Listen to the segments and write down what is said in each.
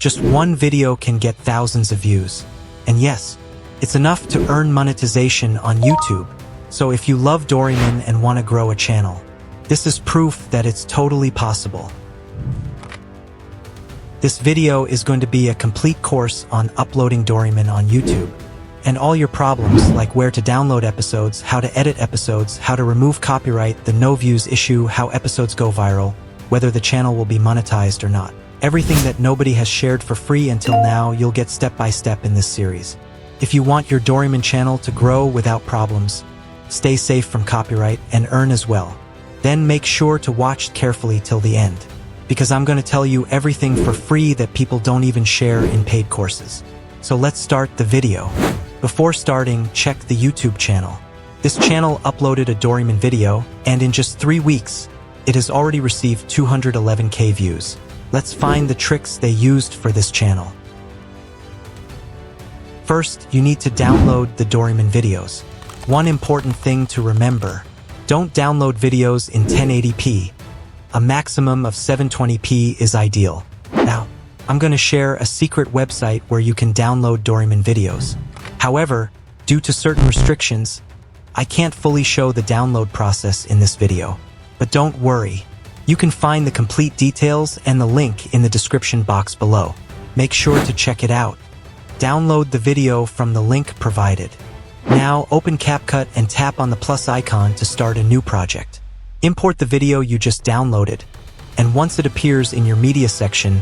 Just one video can get thousands of views. And yes, it's enough to earn monetization on YouTube. So if you love Doraemon and want to grow a channel, this is proof that it's totally possible. This video is going to be a complete course on uploading Doraemon on YouTube. And all your problems, like where to download episodes, how to edit episodes, how to remove copyright, the no views issue, how episodes go viral, whether the channel will be monetized or not. Everything that nobody has shared for free until now, you'll get step by step in this series. If you want your Doraemon channel to grow without problems, stay safe from copyright, and earn as well, then make sure to watch carefully till the end, because I'm going to tell you everything for free that people don't even share in paid courses. So let's start the video. Before starting, check the YouTube channel. This channel uploaded a Doraemon video, and in just 3 weeks, it has already received 211k views. Let's find the tricks they used for this channel. First, you need to download the Doraemon videos. One important thing to remember: don't download videos in 1080p. A maximum of 720p is ideal. Now, I'm going to share a secret website where you can download Doraemon videos. However, due to certain restrictions, I can't fully show the download process in this video. But don't worry, you can find the complete details and the link in the description box below. Make sure to check it out. Download the video from the link provided. Now open CapCut and tap on the plus icon to start a new project. Import the video you just downloaded, and once it appears in your media section,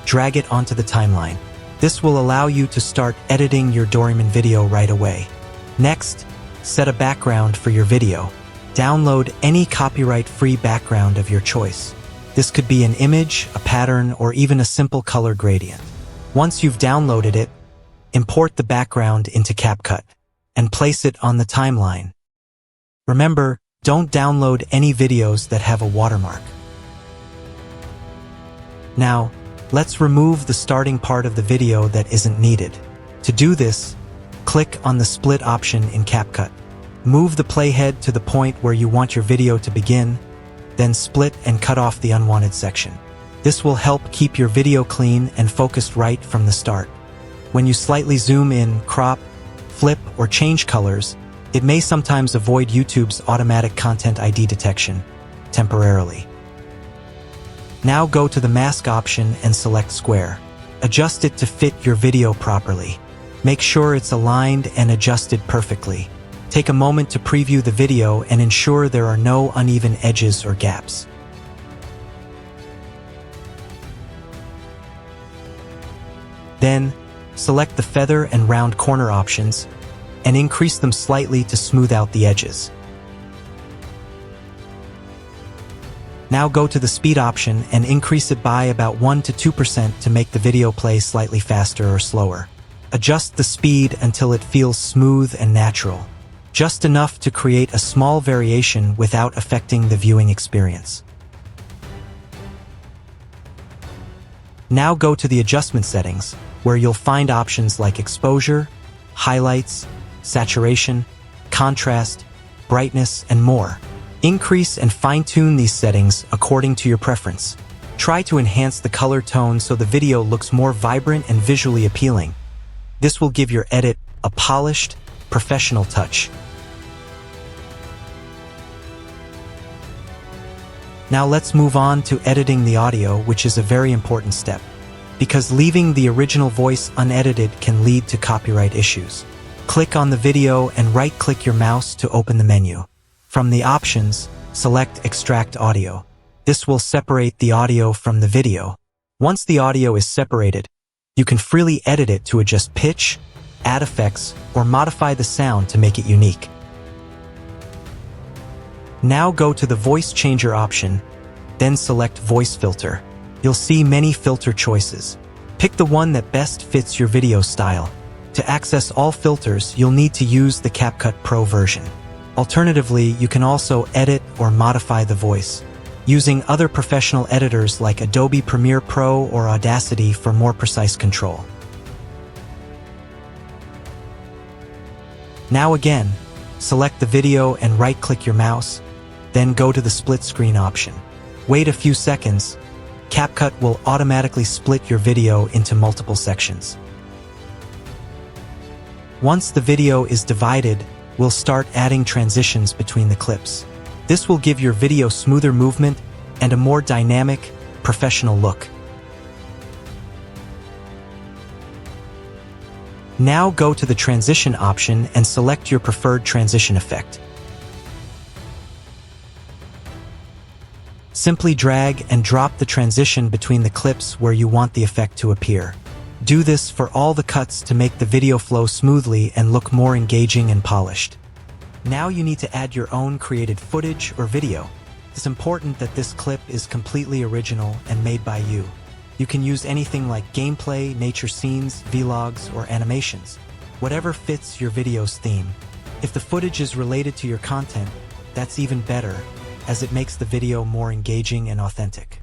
drag it onto the timeline. This will allow you to start editing your Doraemon video right away. Next, set a background for your video. Download any copyright-free background of your choice. This could be an image, a pattern, or even a simple color gradient. Once you've downloaded it, import the background into CapCut and place it on the timeline. Remember, don't download any videos that have a watermark. Now, let's remove the starting part of the video that isn't needed. To do this, click on the split option in CapCut. Move the playhead to the point where you want your video to begin, then split and cut off the unwanted section. This will help keep your video clean and focused right from the start. When you slightly zoom in, crop, flip, or change colors, it may sometimes avoid YouTube's automatic content ID detection temporarily. Now go to the mask option and select square. Adjust it to fit your video properly. Make sure it's aligned and adjusted perfectly. Take a moment to preview the video and ensure there are no uneven edges or gaps. Then, select the feather and round corner options and increase them slightly to smooth out the edges. Now go to the speed option and increase it by about 1 to 2% to make the video play slightly faster or slower. Adjust the speed until it feels smooth and natural, just enough to create a small variation without affecting the viewing experience. Now go to the adjustment settings, where you'll find options like exposure, highlights, saturation, contrast, brightness, and more. Increase and fine-tune these settings according to your preference. Try to enhance the color tone so the video looks more vibrant and visually appealing. This will give your edit a polished, professional touch. Now let's move on to editing the audio, which is a very important step, because leaving the original voice unedited can lead to copyright issues. Click on the video and right-click your mouse to open the menu. From the options, select Extract Audio. This will separate the audio from the video. Once the audio is separated, you can freely edit it to adjust pitch, add effects, or modify the sound to make it unique. Now go to the Voice Changer option, then select Voice Filter. You'll see many filter choices. Pick the one that best fits your video style. To access all filters, you'll need to use the CapCut Pro version. Alternatively, you can also edit or modify the voice using other professional editors like Adobe Premiere Pro or Audacity for more precise control. Now again, select the video and right-click your mouse, then go to the split screen option. Wait a few seconds, CapCut will automatically split your video into multiple sections. Once the video is divided, we'll start adding transitions between the clips. This will give your video smoother movement and a more dynamic, professional look. Now go to the transition option and select your preferred transition effect. Simply drag and drop the transition between the clips where you want the effect to appear. Do this for all the cuts to make the video flow smoothly and look more engaging and polished. Now you need to add your own created footage or video. It's important that this clip is completely original and made by you. You can use anything like gameplay, nature scenes, vlogs, or animations. Whatever fits your video's theme. If the footage is related to your content, that's even better, as it makes the video more engaging and authentic.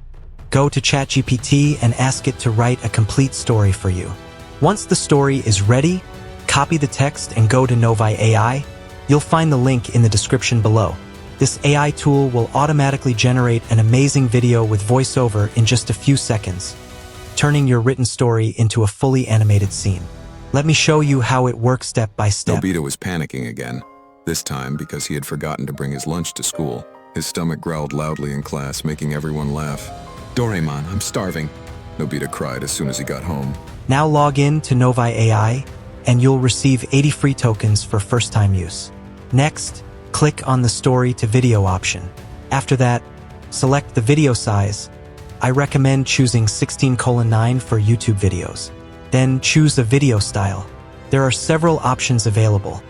Go to ChatGPT and ask it to write a complete story for you. Once the story is ready, copy the text and go to Novi AI. You'll find the link in the description below. This AI tool will automatically generate an amazing video with voiceover in just a few seconds, turning your written story into a fully animated scene. Let me show you how it works step by step. Nobita was panicking again, this time because he had forgotten to bring his lunch to school. His stomach growled loudly in class, making everyone laugh. "Doraemon, I'm starving," Nobita cried as soon as he got home. Now log in to Novi AI, and you'll receive 80 free tokens for first-time use. Next, click on the Story to Video option. After that, select the video size. I recommend choosing 16:9 for YouTube videos. Then choose a video style. There are several options available.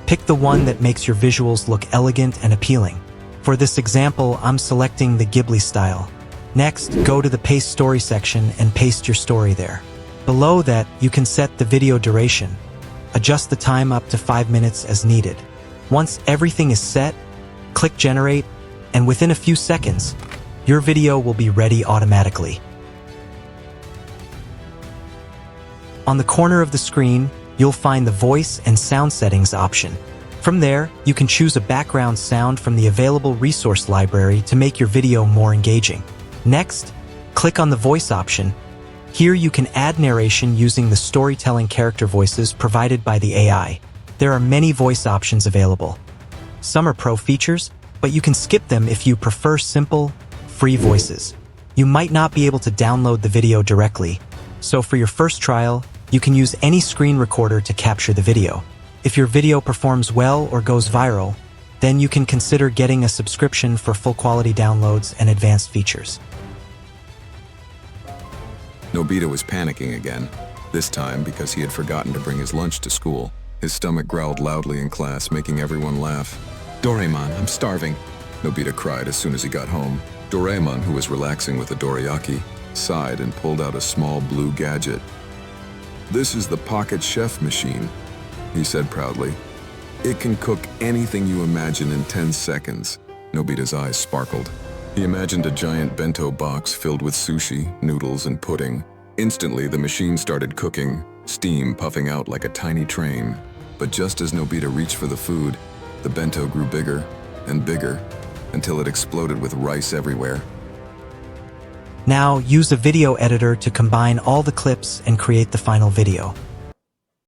Pick the one that makes your visuals look elegant and appealing. For this example, I'm selecting the Ghibli style. Next, go to the Paste Story section and paste your story there. Below that, you can set the video duration. Adjust the time up to 5 minutes as needed. Once everything is set, click Generate, and within a few seconds, your video will be ready automatically. On the corner of the screen, you'll find the Voice and Sound Settings option. From there, you can choose a background sound from the available resource library to make your video more engaging. Next, click on the Voice option. Here you can add narration using the storytelling character voices provided by the AI. There are many voice options available. Some are pro features, but you can skip them if you prefer simple, free voices. You might not be able to download the video directly, so for your first trial, you can use any screen recorder to capture the video. If your video performs well or goes viral, then you can consider getting a subscription for full quality downloads and advanced features. Nobita was panicking again, this time because he had forgotten to bring his lunch to school. His stomach growled loudly in class, making everyone laugh. "Doraemon, I'm starving," Nobita cried as soon as he got home. Doraemon, who was relaxing with a dorayaki, sighed and pulled out a small blue gadget. "This is the Pocket Chef machine," he said proudly. "It can cook anything you imagine in 10 seconds. Nobita's eyes sparkled. He imagined a giant bento box filled with sushi, noodles, and pudding. Instantly, the machine started cooking, steam puffing out like a tiny train. But just as Nobita reached for the food, the bento grew bigger and bigger until it exploded with rice everywhere. Now, use a video editor to combine all the clips and create the final video.